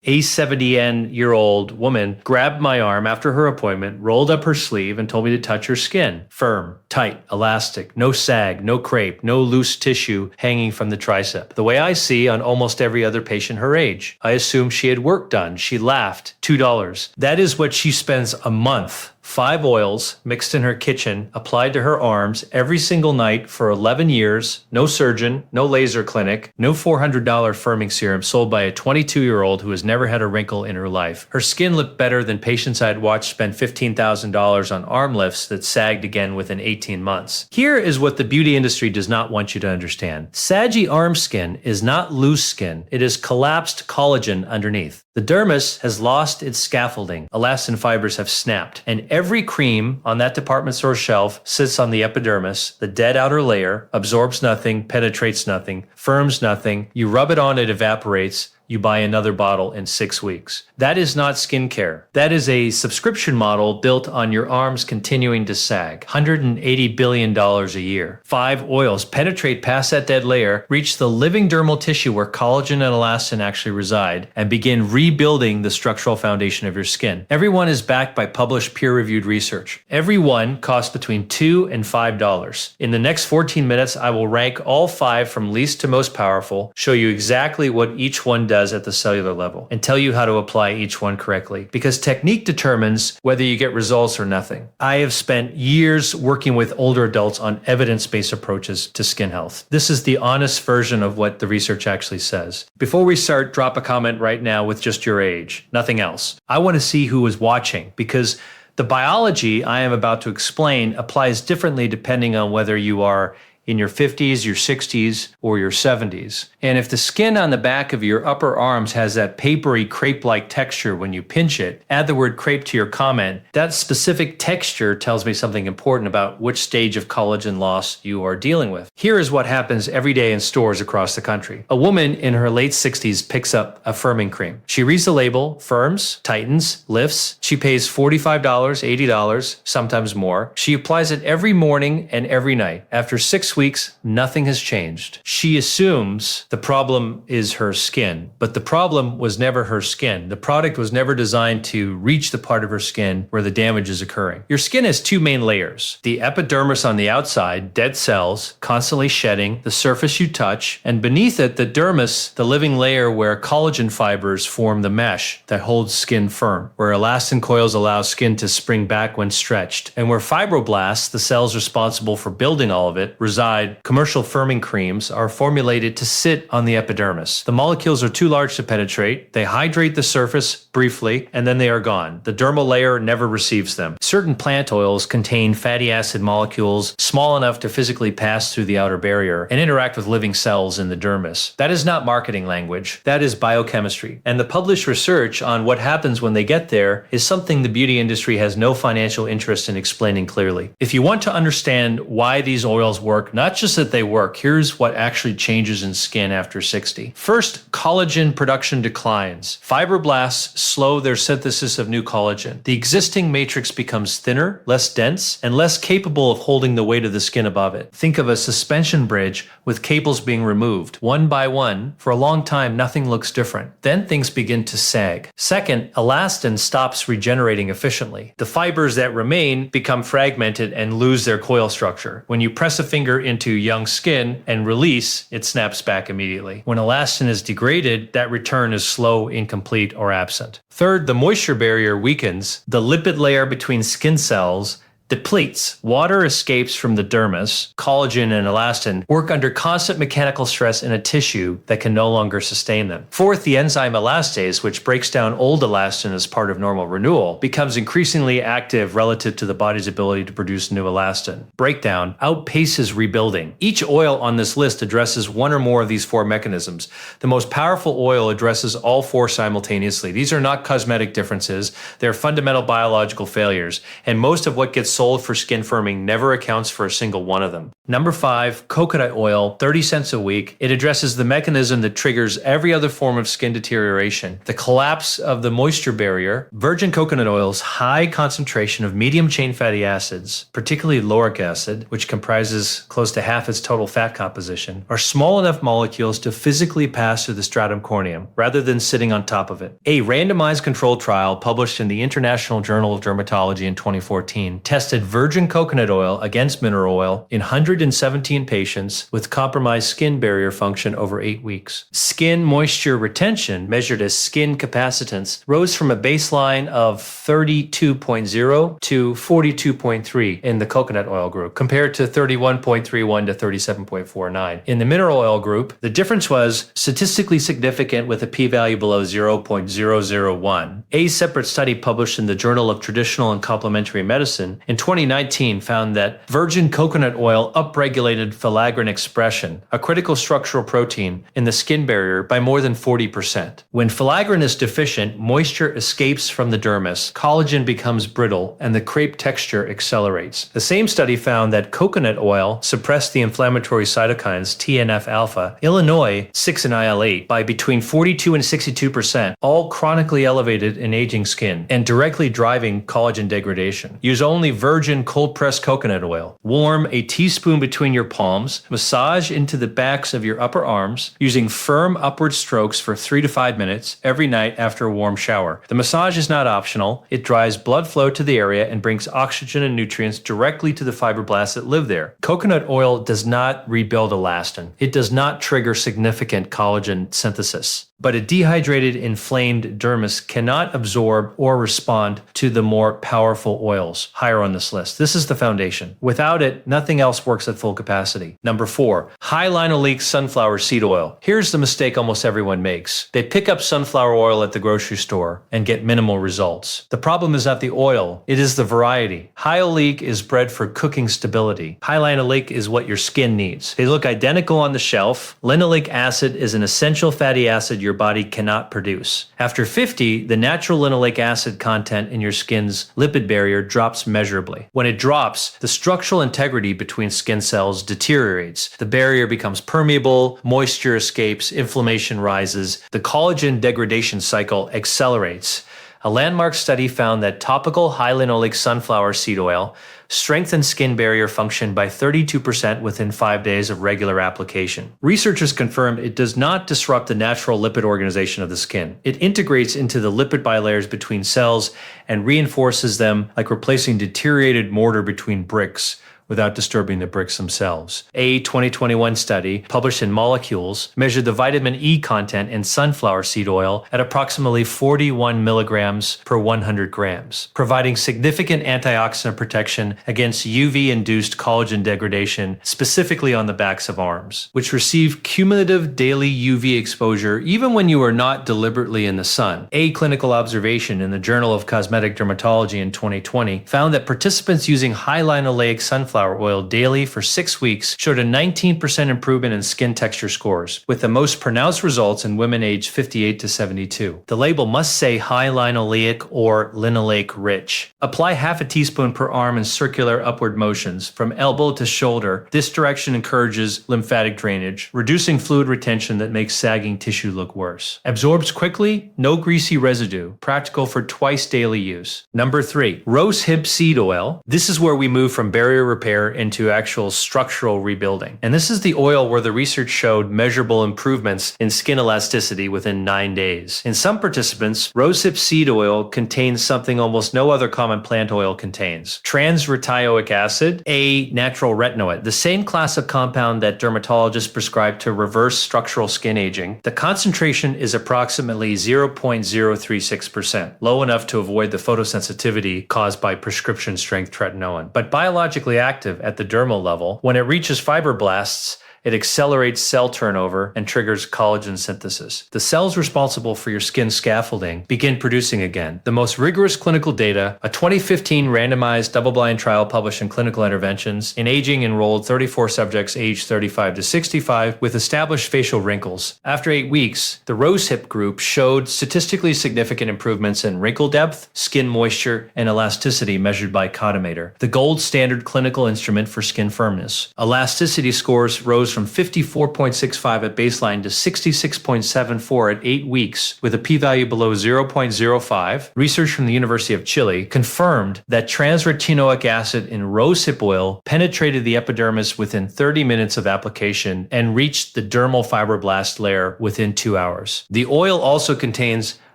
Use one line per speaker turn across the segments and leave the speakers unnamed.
A 70-year-old woman grabbed my arm after her appointment, rolled up her sleeve, and told me to touch her skin. Firm, tight, elastic, no sag, no crepe, no loose tissue hanging from the tricep. The way I see on almost every other patient her age. I assumed she had work done. She laughed. $2. That is what she spends a month. 5 oils mixed in her kitchen, applied to her arms every single night for 11 years, no surgeon, no laser clinic, no $400 firming serum sold by a 22-year-old who has never had a wrinkle in her life. Her skin looked better than patients I'd watched spend $15,000 on arm lifts that sagged again within 18 months. Here is what the beauty industry does not want you to understand. Saggy arm skin is not loose skin. It is collapsed collagen underneath. The dermis has lost its scaffolding. Elastin fibers have snapped. And every cream on that department store shelf sits on the epidermis, the dead outer layer, absorbs nothing, penetrates nothing, firms nothing. You rub it on, it evaporates. You buy another bottle in 6 weeks. That is not skincare. That is a subscription model built on your arms continuing to sag. $180 billion a year. 5 oils penetrate past that dead layer, reach the living dermal tissue where collagen and elastin actually reside, and begin rebuilding the structural foundation of your skin. Every one is backed by published peer-reviewed research. Every one costs between $2 and $5. In the next 14 minutes, I will rank all 5 from least to most powerful, show you exactly what each one does at the cellular level, and tell you how to apply each one correctly. Because technique determines whether you get results or nothing. I have spent years working with older adults on evidence-based approaches to skin health. This is the honest version of what the research actually says. Before we start, drop a comment right now with just your age, nothing else. I want to see who is watching, because the biology I am about to explain applies differently depending on whether you are in your 50s, your 60s, or your 70s. And if the skin on the back of your upper arms has that papery crepe-like texture when you pinch it, add the word crepe to your comment. That specific texture tells me something important about which stage of collagen loss you are dealing with. Here is what happens every day in stores across the country. A woman in her late 60s picks up a firming cream. She reads the label, firms, tightens, lifts. She pays $45, $80, sometimes more. She applies it every morning and every night. After 6 weeks, nothing has changed. She assumes the problem is her skin, but the problem was never her skin. The product was never designed to reach the part of her skin where the damage is occurring. Your skin has 2 main layers. The epidermis on the outside, dead cells, constantly shedding, the surface you touch, and beneath it, the dermis, the living layer where collagen fibers form the mesh that holds skin firm, where elastin coils allow skin to spring back when stretched, and where fibroblasts, the cells responsible for building all of it, reside. Commercial firming creams are formulated to sit on the epidermis. The molecules are too large to penetrate. They hydrate the surface briefly, and then they are gone. The dermal layer never receives them. Certain plant oils contain fatty acid molecules small enough to physically pass through the outer barrier and interact with living cells in the dermis. That is not marketing language. That is biochemistry. And the published research on what happens when they get there is something the beauty industry has no financial interest in explaining clearly. If you want to understand why these oils work, not just that they work, here's what actually changes in skin after 60. First, collagen production declines. Fibroblasts slow their synthesis of new collagen. The existing matrix becomes thinner, less dense, and less capable of holding the weight of the skin above it. Think of a suspension bridge with cables being removed. One by one, for a long time, nothing looks different. Then things begin to sag. Second, elastin stops regenerating efficiently. The fibers that remain become fragmented and lose their coil structure. When you press a finger into young skin and release, it snaps back immediately. When elastin is degraded, that return is slow, incomplete, or absent. Third, the moisture barrier weakens. The lipid layer between skin cells depletes. Water escapes from the dermis. Collagen and elastin work under constant mechanical stress in a tissue that can no longer sustain them. Fourth, the enzyme elastase, which breaks down old elastin as part of normal renewal, becomes increasingly active relative to the body's ability to produce new elastin. Breakdown outpaces rebuilding. Each oil on this list addresses one or more of these 4 mechanisms. The most powerful oil addresses all 4 simultaneously. These are not cosmetic differences. They're fundamental biological failures. And most of what gets sold for skin firming never accounts for a single one of them. Number 5, coconut oil, 30 cents a week. It addresses the mechanism that triggers every other form of skin deterioration, the collapse of the moisture barrier. Virgin coconut oil's high concentration of medium chain fatty acids, particularly lauric acid, which comprises close to half its total fat composition, are small enough molecules to physically pass through the stratum corneum rather than sitting on top of it. A randomized controlled trial published in the International Journal of Dermatology in 2014 tested virgin coconut oil against mineral oil in 117 patients with compromised skin barrier function over 8 weeks. Skin moisture retention, measured as skin capacitance, rose from a baseline of 32.0 to 42.3 in the coconut oil group, compared to 31.31 to 37.49. In the mineral oil group, the difference was statistically significant with a p-value below 0.001. A separate study published in the Journal of Traditional and Complementary Medicine in 2019 found that virgin coconut oil upregulated filaggrin expression, a critical structural protein in the skin barrier, by more than 40%. When filaggrin is deficient, moisture escapes from the dermis, collagen becomes brittle, and the crepe texture accelerates. The same study found that coconut oil suppressed the inflammatory cytokines TNF-alpha, Illinois 6 and IL-8 by between 42 and 62%, all chronically elevated in aging skin and directly driving collagen degradation. Use only virgin cold-pressed coconut oil. Warm a teaspoon between your palms, massage into the backs of your upper arms using firm upward strokes for 3 to 5 minutes every night after a warm shower. The massage is not optional. It drives blood flow to the area and brings oxygen and nutrients directly to the fibroblasts that live there. Coconut oil does not rebuild elastin. It does not trigger significant collagen synthesis. But a dehydrated, inflamed dermis cannot absorb or respond to the more powerful oils higher on this list. This is the foundation. Without it, nothing else works at full capacity. Number 4, high linoleic sunflower seed oil. Here's the mistake almost everyone makes. They pick up sunflower oil at the grocery store and get minimal results. The problem is not the oil, it is the variety. High oleic is bred for cooking stability. High linoleic is what your skin needs. They look identical on the shelf. Linoleic acid is an essential fatty acid your body cannot produce. After 50, the natural linoleic acid content in your skin's lipid barrier drops measurably. When it drops, the structural integrity between skin cells deteriorates. The barrier becomes permeable, moisture escapes, inflammation rises, the collagen degradation cycle accelerates. A landmark study found that topical high linoleic sunflower seed oil strengthened skin barrier function by 32% within 5 days of regular application. Researchers confirmed it does not disrupt the natural lipid organization of the skin. It integrates into the lipid bilayers between cells and reinforces them like replacing deteriorated mortar between bricks, without disturbing the bricks themselves. A 2021 study published in Molecules measured the vitamin E content in sunflower seed oil at approximately 41 milligrams per 100 grams, providing significant antioxidant protection against UV-induced collagen degradation, specifically on the backs of arms, which receive cumulative daily UV exposure even when you are not deliberately in the sun. A clinical observation in the Journal of Cosmetic Dermatology in 2020 found that participants using high linoleic sunflower oil daily for 6 weeks showed a 19% improvement in skin texture scores, with the most pronounced results in women aged 58 to 72. The label must say high linoleic or linoleic rich. Apply half a teaspoon per arm in circular upward motions from elbow to shoulder. This direction encourages lymphatic drainage, reducing fluid retention that makes sagging tissue look worse. Absorbs quickly, no greasy residue, practical for twice daily use. Number 3, rose hip seed oil. This is where we move from barrier repair into actual structural rebuilding. And this is the oil where the research showed measurable improvements in skin elasticity within 9 days. In some participants, rosehip seed oil contains something almost no other common plant oil contains: trans-retinoic acid, a natural retinoid, the same class of compound that dermatologists prescribe to reverse structural skin aging. The concentration is approximately 0.036%, low enough to avoid the photosensitivity caused by prescription strength tretinoin, but biologically active at the dermal level. When it reaches fibroblasts, It accelerates cell turnover and triggers collagen synthesis. The cells responsible for your skin scaffolding begin producing again. The most rigorous clinical data, a 2015 randomized double-blind trial published in Clinical Interventions, in aging enrolled 34 subjects aged 35 to 65 with established facial wrinkles. After 8 weeks, the rosehip group showed statistically significant improvements in wrinkle depth, skin moisture, and elasticity measured by Codometer, the gold standard clinical instrument for skin firmness. Elasticity scores rose from 54.65 at baseline to 66.74 at 8 weeks, with a p-value below 0.05. Research from the University of Chile confirmed that transretinoic acid in rosehip oil penetrated the epidermis within 30 minutes of application and reached the dermal fibroblast layer within 2 hours. The oil also contains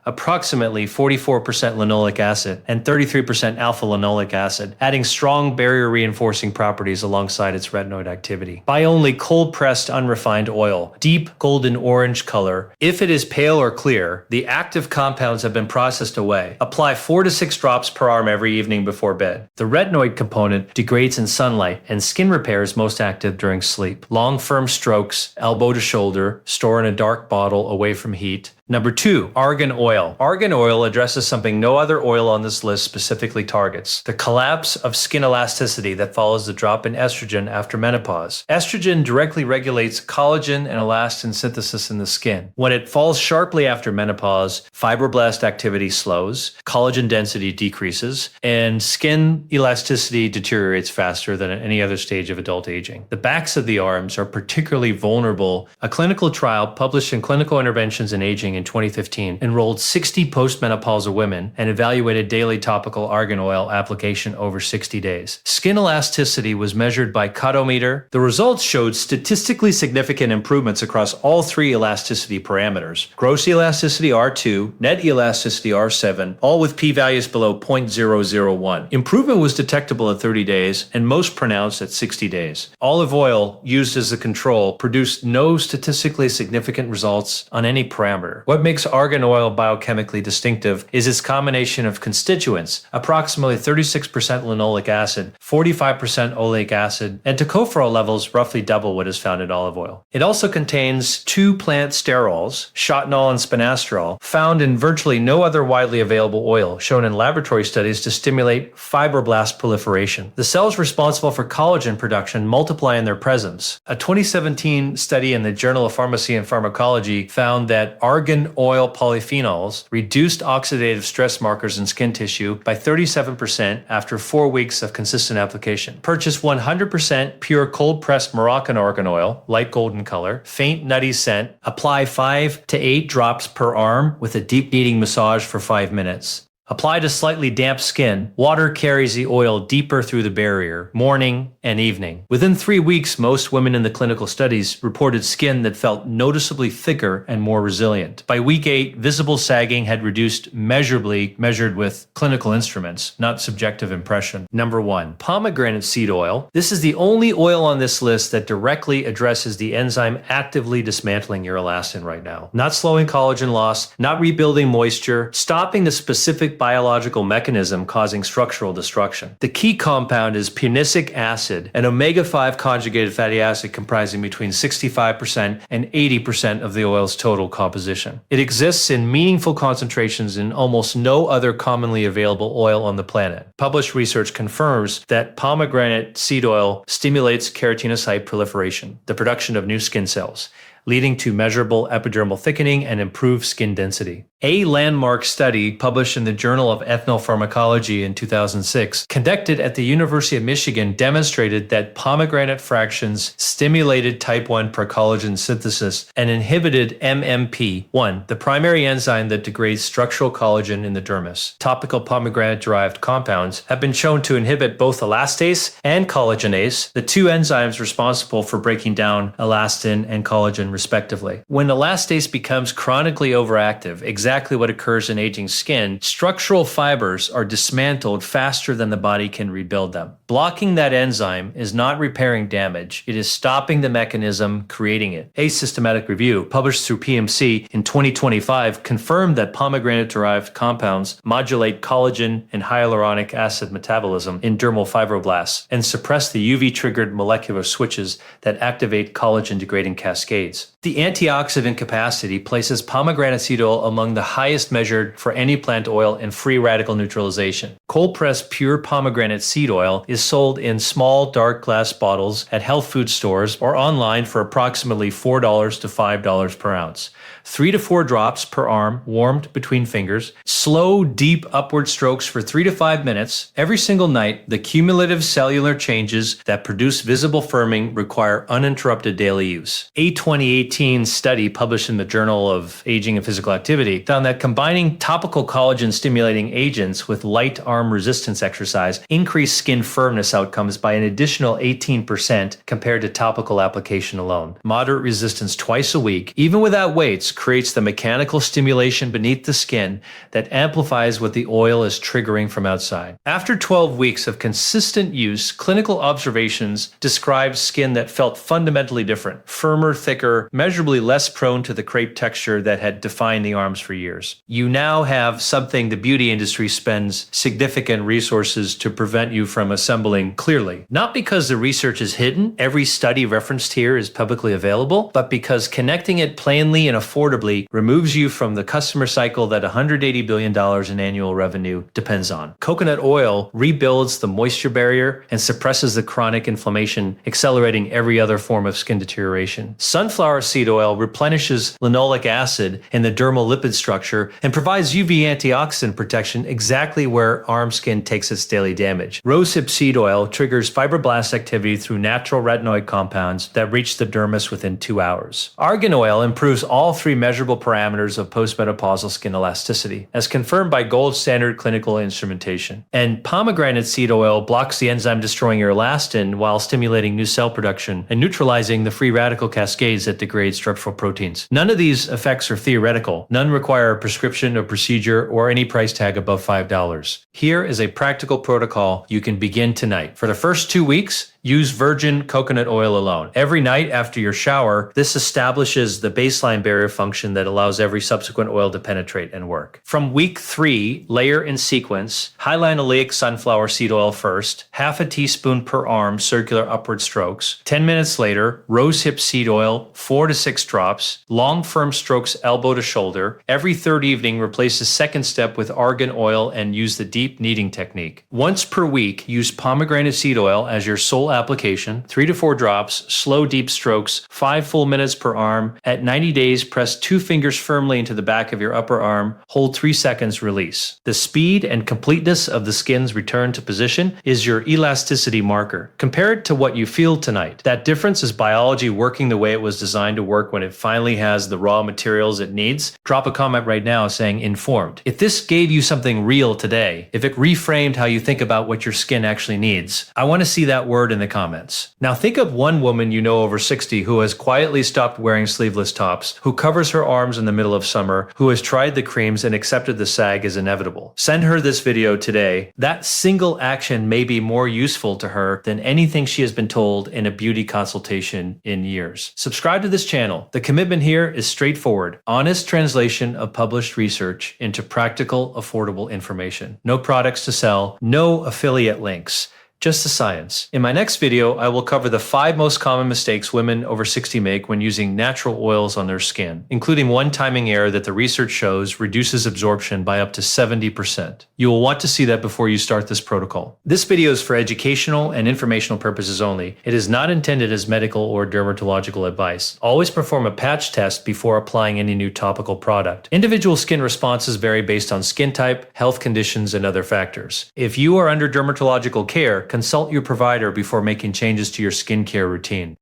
approximately 44% linoleic acid and 33% alpha linoleic acid, adding strong barrier reinforcing properties alongside its retinoid activity. Buy only cold pressed unrefined oil, deep golden orange color. If it is pale or clear, the active compounds have been processed away. Apply 4 to 6 drops per arm every evening before bed. The retinoid component degrades in sunlight, and skin repair is most active during sleep. Long firm strokes, elbow to shoulder, store in a dark bottle away from heat. Number 2, argan oil. Argan oil addresses something no other oil on this list specifically targets: the collapse of skin elasticity that follows the drop in estrogen after menopause. Estrogen directly regulates collagen and elastin synthesis in the skin. When it falls sharply after menopause, fibroblast activity slows, collagen density decreases, and skin elasticity deteriorates faster than at any other stage of adult aging. The backs of the arms are particularly vulnerable. A clinical trial published in Clinical Interventions in Aging in 2015 enrolled 60 postmenopausal women and evaluated daily topical argan oil application over 60 days. Skin elasticity was measured by Codometer. The results showed statistically significant improvements across all 3 elasticity parameters: gross elasticity R2, net elasticity R7, all with p-values below 0.001. Improvement was detectable at 30 days and most pronounced at 60 days. Olive oil used as a control produced no statistically significant results on any parameter. What makes argan oil biochemically distinctive is its combination of constituents, approximately 36% linoleic acid, 45% oleic acid, and tocopherol levels roughly double what is found in olive oil. It also contains 2 plant sterols, chotnol and spinasterol, found in virtually no other widely available oil, shown in laboratory studies to stimulate fibroblast proliferation. The cells responsible for collagen production multiply in their presence. A 2017 study in the Journal of Pharmacy and Pharmacology found that argan oil polyphenols reduced oxidative stress markers in skin tissue by 37% after 4 weeks of consistent application. Purchase 100% pure cold-pressed Moroccan argan oil, light golden color, faint nutty scent. Apply 5 to 8 drops per arm with a deep kneading massage for 5 minutes. Apply to slightly damp skin. Water carries the oil deeper through the barrier, morning and evening. Within 3 weeks, most women in the clinical studies reported skin that felt noticeably thicker and more resilient. By week 8, visible sagging had reduced measurably, measured with clinical instruments, not subjective impression. Number 1, pomegranate seed oil. This is the only oil on this list that directly addresses the enzyme actively dismantling your elastin right now. Not slowing collagen loss, not rebuilding moisture, stopping the specific biological mechanism causing structural destruction. The key compound is punicic acid, an omega-5 conjugated fatty acid comprising between 65% and 80% of the oil's total composition. It exists in meaningful concentrations in almost no other commonly available oil on the planet. Published research confirms that pomegranate seed oil stimulates keratinocyte proliferation, the production of new skin cells, leading to measurable epidermal thickening and improved skin density. A landmark study published in the Journal of Ethnopharmacology in 2006, conducted at the University of Michigan, demonstrated that pomegranate fractions stimulated type 1 procollagen synthesis and inhibited MMP1, the primary enzyme that degrades structural collagen in the dermis. Topical pomegranate-derived compounds have been shown to inhibit both elastase and collagenase, the 2 enzymes responsible for breaking down elastin and collagen respectively. When elastase becomes chronically overactive, exacerbating exactly what occurs in aging skin, structural fibers are dismantled faster than the body can rebuild them. Blocking that enzyme is not repairing damage, it is stopping the mechanism creating it. A systematic review published through PMC in 2025 confirmed that pomegranate-derived compounds modulate collagen and hyaluronic acid metabolism in dermal fibroblasts and suppress the UV-triggered molecular switches that activate collagen-degrading cascades. The antioxidant capacity places pomegranate seed oil among the highest measured for any plant oil in free radical neutralization. Cold-pressed pure pomegranate seed oil is sold in small dark glass bottles at health food stores or online for approximately $4 to $5 per ounce. 3 to 4 drops per arm, warmed between fingers. Slow, deep upward strokes for 3 to 5 minutes. Every single night, the cumulative cellular changes that produce visible firming require uninterrupted daily use. A 2018 study published in the Journal of Aging and Physical Activity found that combining topical collagen-stimulating agents with light arm resistance exercise increased skin firmness outcomes by an additional 18% compared to topical application alone. Moderate resistance twice a week, even without weights, creates the mechanical stimulation beneath the skin that amplifies what the oil is triggering from outside. After 12 weeks of consistent use, clinical observations described skin that felt fundamentally different, firmer, thicker, measurably less prone to the crepe texture that had defined the arms for years. You now have something the beauty industry spends significant resources to prevent you from assembling clearly. Not because the research is hidden, every study referenced here is publicly available, but because connecting it plainly and affordably removes you from the customer cycle that $180 billion in annual revenue depends on. Coconut oil rebuilds the moisture barrier and suppresses the chronic inflammation, accelerating every other form of skin deterioration. Sunflower seed oil replenishes linoleic acid in the dermal lipid structure and provides UV antioxidant protection exactly where arm skin takes its daily damage. Rosehip seed oil triggers fibroblast activity through natural retinoid compounds that reach the dermis within 2 hours. Argan oil improves all 3 measurable parameters of postmenopausal skin elasticity, as confirmed by gold standard clinical instrumentation. And pomegranate seed oil blocks the enzyme destroying your elastin while stimulating new cell production and neutralizing the free radical cascades that degrade structural proteins. None of these effects are theoretical. None require a prescription, a procedure, or any price tag above $5. Here is a practical protocol you can begin tonight. For the first 2 weeks, use virgin coconut oil alone. Every night after your shower, this establishes the baseline barrier function that allows every subsequent oil to penetrate and work. From week 3, layer in sequence, high linoleic sunflower seed oil first, half a teaspoon per arm, circular upward strokes. 10 minutes later, rosehip seed oil, 4 to 6 drops, long firm strokes elbow to shoulder. Every third evening, replace the second step with argan oil and use the deep kneading technique. Once per week, use pomegranate seed oil as your sole application, 3 to 4 drops, slow deep strokes, 5 full minutes per arm. At 90 days, press 2 fingers firmly into the back of your upper arm, hold 3 seconds, release. The speed and completeness of the skin's return to position is your elasticity marker. Compare it to what you feel tonight. That difference is biology working the way it was designed to work when it finally has the raw materials it needs. Drop a comment right now saying informed. If this gave you something real today, if it reframed how you think about what your skin actually needs, I want to see that word in the comments. Now think of one woman you know over 60 who has quietly stopped wearing sleeveless tops, who covers her arms in the middle of summer, who has tried the creams and accepted the sag as inevitable. Send her this video today. That single action may be more useful to her than anything she has been told in a beauty consultation in years. Subscribe to this channel. The commitment here is straightforward. Honest translation of published research into practical, affordable information. No products to sell, no affiliate links. Just the science. In my next video, I will cover the 5 most common mistakes women over 60 make when using natural oils on their skin, including one timing error that the research shows reduces absorption by up to 70%. You will want to see that before you start this protocol. This video is for educational and informational purposes only. It is not intended as medical or dermatological advice. Always perform a patch test before applying any new topical product. Individual skin responses vary based on skin type, health conditions, and other factors. If you are under dermatological care, consult your provider before making changes to your skincare routine.